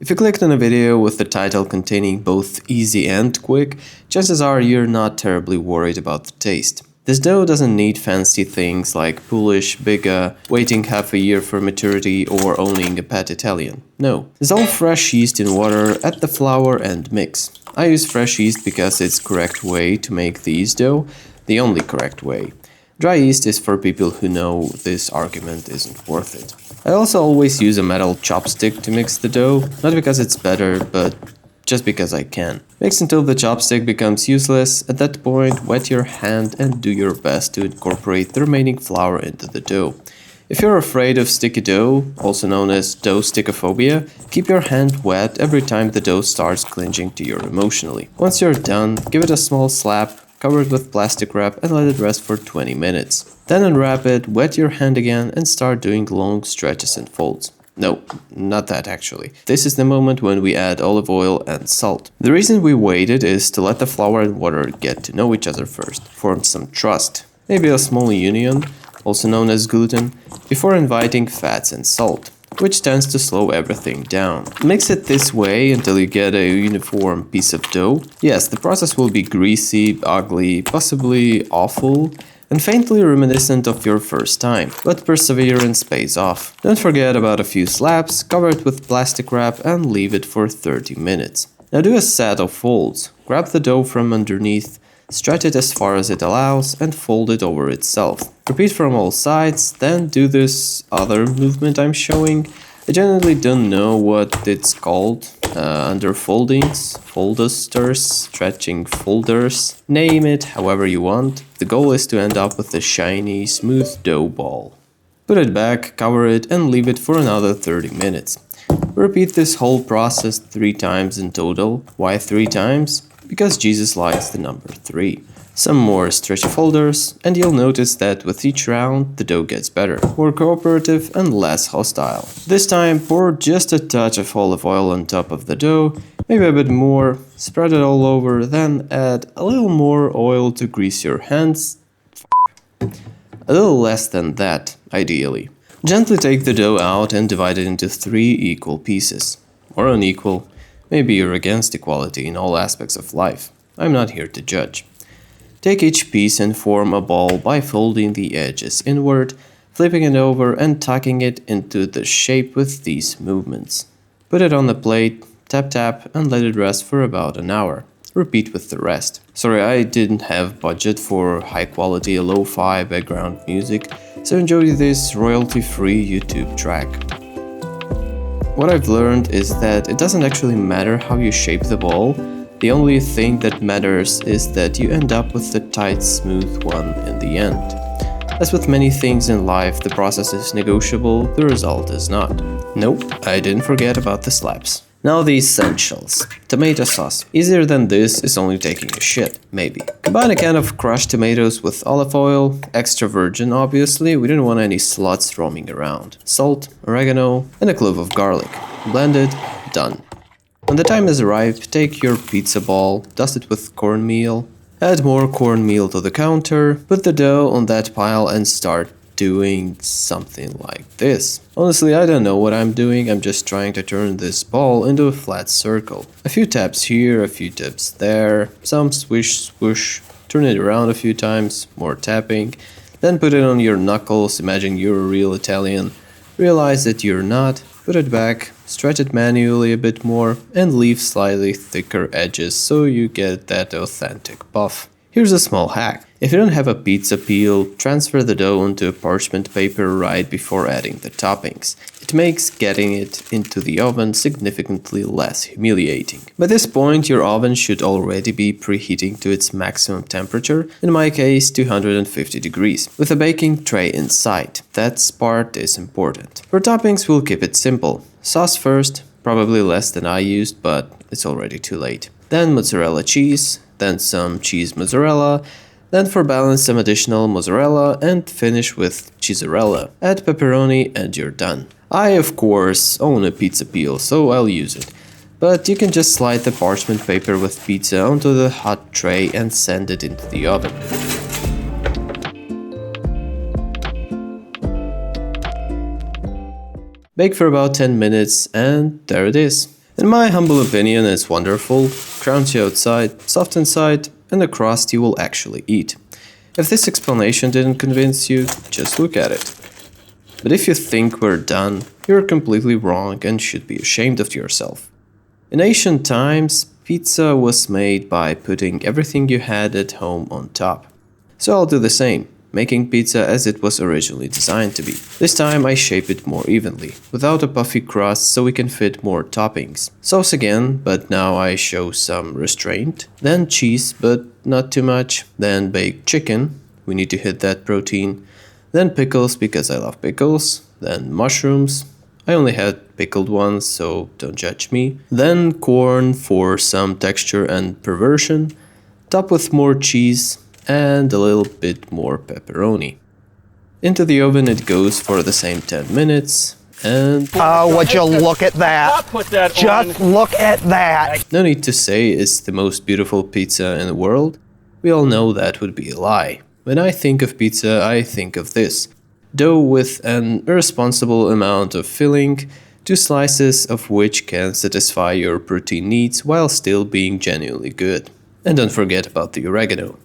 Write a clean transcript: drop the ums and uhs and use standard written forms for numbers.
If you clicked on a video with the title containing both easy and quick, chances are you're not terribly worried about the taste. This dough doesn't need fancy things like poolish, biga, waiting half a year for maturity, or owning a pet Italian. No, dissolve fresh yeast in water, add the flour and mix. I use fresh yeast because it's the correct way to make the yeast dough, the only correct way. Dry yeast is for people who know this argument isn't worth it. I also always use a metal chopstick to mix the dough, not because it's better, but just because I can. Mix until the chopstick becomes useless. At that point, wet your hand and do your best to incorporate the remaining flour into the dough. If you're afraid of sticky dough, also known as dough stickophobia, keep your hand wet every time the dough starts clinging to you emotionally. Once you're done, give it a small slap, cover it with plastic wrap and let it rest for 20 minutes. Then unwrap it, wet your hand again and start doing long stretches and folds. No, not that actually. This is the moment when we add olive oil and salt. The reason we waited is to let the flour and water get to know each other first, form some trust, maybe a small union, also known as gluten, before inviting fats and salt, which tends to slow everything down. Mix it this way until you get a uniform piece of dough. Yes, the process will be greasy, ugly, possibly awful, and faintly reminiscent of your first time, but perseverance pays off. Don't forget about a few slaps, cover it with plastic wrap and leave it for 30 minutes. Now do a set of folds. Grab the dough from underneath, stretch it as far as it allows and fold it over itself. Repeat from all sides, then do this other movement I'm showing. I generally don't know what it's called. Under foldings, foldusters, stretching folders. Name it however you want. The goal is to end up with a shiny, smooth dough ball. Put it back, cover it and leave it for another 30 minutes. Repeat this whole process 3 times in total. Why 3 times? Because Jesus likes the number 3. Some more stretchy folders, and you'll notice that with each round the dough gets better, more cooperative and less hostile. This time pour just a touch of olive oil on top of the dough, maybe a bit more, spread it all over, then add a little more oil to grease your hands. A little less than that, ideally. Gently take the dough out and divide it into 3 equal pieces. Or unequal, maybe you're against equality in all aspects of life. I'm not here to judge. Take each piece and form a ball by folding the edges inward, flipping it over and tucking it into the shape with these movements. Put it on the plate, tap tap and let it rest for about an hour. Repeat with the rest. Sorry, I didn't have budget for high quality lo-fi background music, so enjoy this royalty-free YouTube track. What I've learned is that it doesn't actually matter how you shape the ball. The only thing that matters is that you end up with the tight, smooth one in the end. As with many things in life, the process is negotiable, the result is not. Nope, I didn't forget about the slaps. Now the essentials. Tomato sauce. Easier than this is only taking a shit, maybe. Combine a can of crushed tomatoes with olive oil, extra virgin obviously, we didn't want any sluts roaming around. Salt, oregano, and a clove of garlic. Blended, done. When the time is ripe, take your pizza ball, dust it with cornmeal, add more cornmeal to the counter, put the dough on that pile and start doing something like this. Honestly, I don't know what I'm doing, I'm just trying to turn this ball into a flat circle. A few taps here, a few taps there, some swish swoosh, turn it around a few times, more tapping, then put it on your knuckles, imagine you're a real Italian, realize that you're not, put it back, stretch it manually a bit more, and leave slightly thicker edges so you get that authentic puff. Here's a small hack. If you don't have a pizza peel, transfer the dough onto a parchment paper right before adding the toppings. It makes getting it into the oven significantly less humiliating. By this point, your oven should already be preheating to its maximum temperature, in my case 250 degrees, with a baking tray inside. That part is important. For toppings, we'll keep it simple. Sauce first, probably less than I used, but it's already too late. Then mozzarella cheese, then some cheese mozzarella, then for balance some additional mozzarella and finish with cheesarella. Add pepperoni and you're done. I of course own a pizza peel, so I'll use it. But you can just slide the parchment paper with pizza onto the hot tray and send it into the oven. Bake for about 10 minutes and there it is. In my humble opinion, it's wonderful, crunchy outside, soft inside, and the crust you will actually eat. If this explanation didn't convince you, just look at it. But if you think we're done, you're completely wrong and should be ashamed of yourself. In ancient times, pizza was made by putting everything you had at home on top. So I'll do the same, making pizza as it was originally designed to be. This time I shape it more evenly, without a puffy crust so we can fit more toppings. Sauce again, but now I show some restraint. Then cheese, but not too much. Then baked chicken, we need to hit that protein. Then pickles because I love pickles. Then mushrooms. I only had pickled ones, so don't judge me. Then corn for some texture and perversion. Top with more cheese and a little bit more pepperoni. Into the oven it goes for the same 10 minutes and... Oh, would you look at that? Just look at that. No need to say it's the most beautiful pizza in the world. We all know that would be a lie. When I think of pizza, I think of this. Dough with an irresponsible amount of filling, 2 slices of which can satisfy your protein needs while still being genuinely good. And don't forget about the oregano.